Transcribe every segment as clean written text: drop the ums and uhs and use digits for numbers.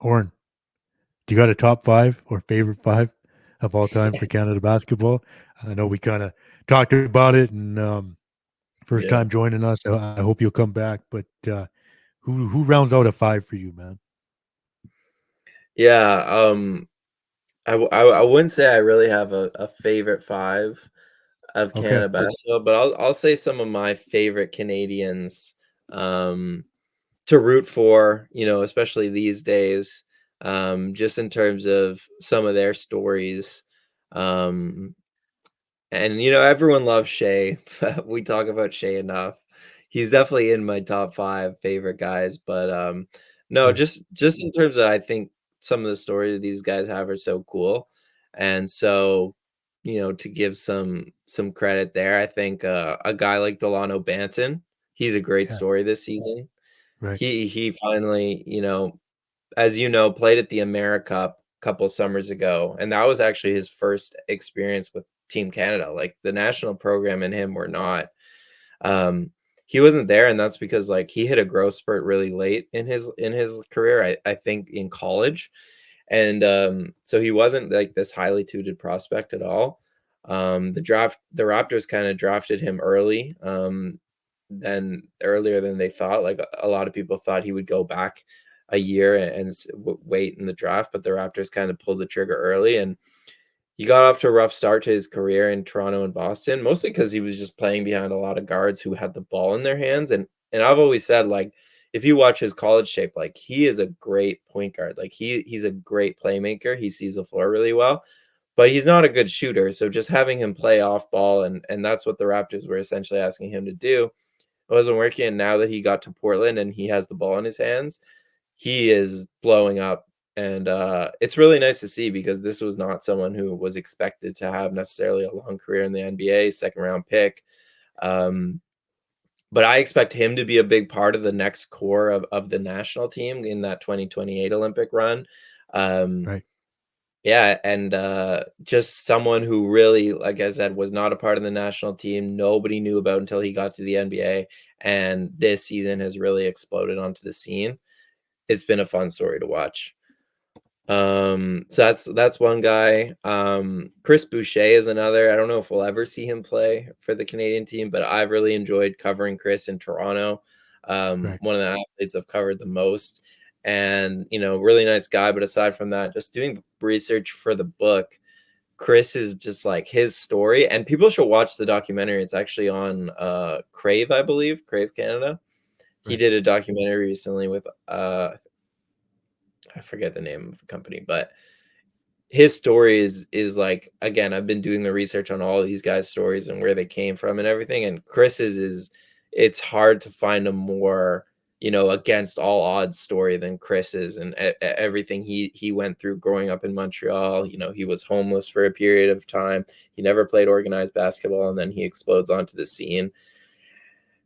Oren, do you got a top five or favorite five of all time for Canada basketball? I know we kind of talked about it, and first Yeah. time joining us. I hope you'll come back. But who rounds out a five for you, man? Yeah, I wouldn't say I really have a favorite five of Okay, Canada basketball, but I'll say some of my favorite Canadians um, to root for, especially these days, just in terms of some of their stories. Um, And, everyone loves Shea, but we talk about Shea enough. He's definitely in my top 5 favorite guys, but, no, right. just in terms of I think some of the stories these guys have are so cool, and so, to give some credit there, I think, a guy like Delano Banton, he's a great Yeah, story this season. right. He finally, as played at the AmeriCup a couple summers ago, and that was actually his first experience with Team Canada. Like the national program and him were not. Um, he wasn't there, and that's because like he hit a growth spurt really late in his career. I think in college, and so he wasn't like this highly touted prospect at all. The Raptors kind of drafted him early. Than earlier than they thought. Like a lot of people thought he would go back a year and wait in the draft, but the Raptors kind of pulled the trigger early, and he got off to a rough start to his career in Toronto and Boston, mostly because he was just playing behind a lot of guards who had the ball in their hands. And I've always said, like, if you watch his college shape, like he is a great point guard. Like he's a great playmaker. He sees the floor really well, but he's not a good shooter. So just having him play off ball and that's what the Raptors were essentially asking him to do. It wasn't working, and now that he got to Portland and he has the ball in his hands, he is blowing up, and, it's really nice to see because this was not someone who was expected to have necessarily a long career in the NBA, second-round pick, um, but I expect him to be a big part of the next core of the national team in that 2028 Olympic run, um, Right. yeah, and, just someone who really, like I said, was not a part of the national team, nobody knew about until he got to the NBA, and this season has really exploded onto the scene. It's been a fun story to watch. So that's one guy. Chris Boucher is another. I don't know if we'll ever see him play for the Canadian team, but I've really enjoyed covering Chris in Toronto. Right. One of the athletes I've covered the most, and really nice guy. But aside from that, just doing research for the book, Chris is just like his story, and people should watch the documentary. It's actually on Crave, I believe, Crave Canada. He Right. did a documentary recently with I forget the name of the company, but his story is like, again, I've been doing the research on all of these guys' stories and where they came from and everything. And Chris's is it's hard to find a more, against all odds story than Chris's and everything he went through growing up in Montreal. He was homeless for a period of time. He never played organized basketball, and then he explodes onto the scene.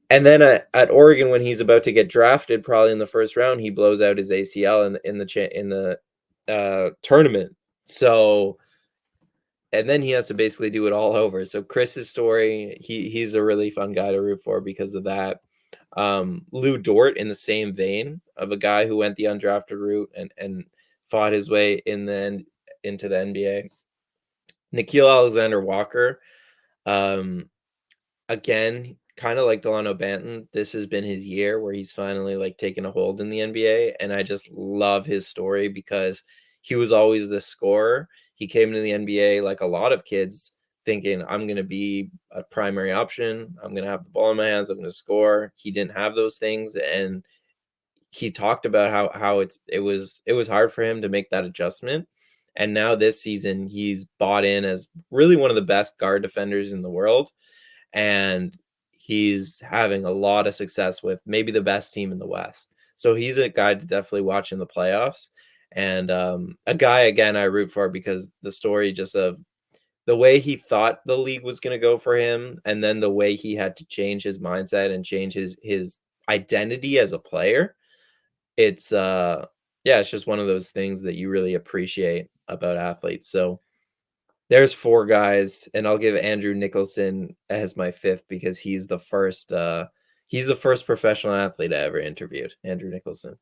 And then at Oregon, when he's about to get drafted, probably in the first round, he blows out his ACL in the tournament. So, and then he has to basically do it all over. So Chris's story, he's a really fun guy to root for because of that. Lou Dort, in the same vein of a guy who went the undrafted route and fought his way into the NBA. Nikhil Alexander Walker, um, again, kind of like Delano Banton, this has been his year where he's finally like taken a hold in the NBA, and I just love his story because he was always the scorer. He came into the NBA like a lot of kids thinking I'm going to be a primary option, I'm going to have the ball in my hands, I'm going to score. He didn't have those things, and he talked about how it was hard for him to make that adjustment. And now this season he's bought in as really one of the best guard defenders in the world, and he's having a lot of success with maybe the best team in the West. So he's a guy to definitely watch in the playoffs, and a guy again I root for because the story just of the way he thought the league was going to go for him, and then the way he had to change his mindset and change his identity as a player. It's yeah, it's just one of those things that you really appreciate about athletes. So there's 4 guys, and I'll give Andrew Nicholson as my 5th because he's the first professional athlete I ever interviewed, Andrew Nicholson.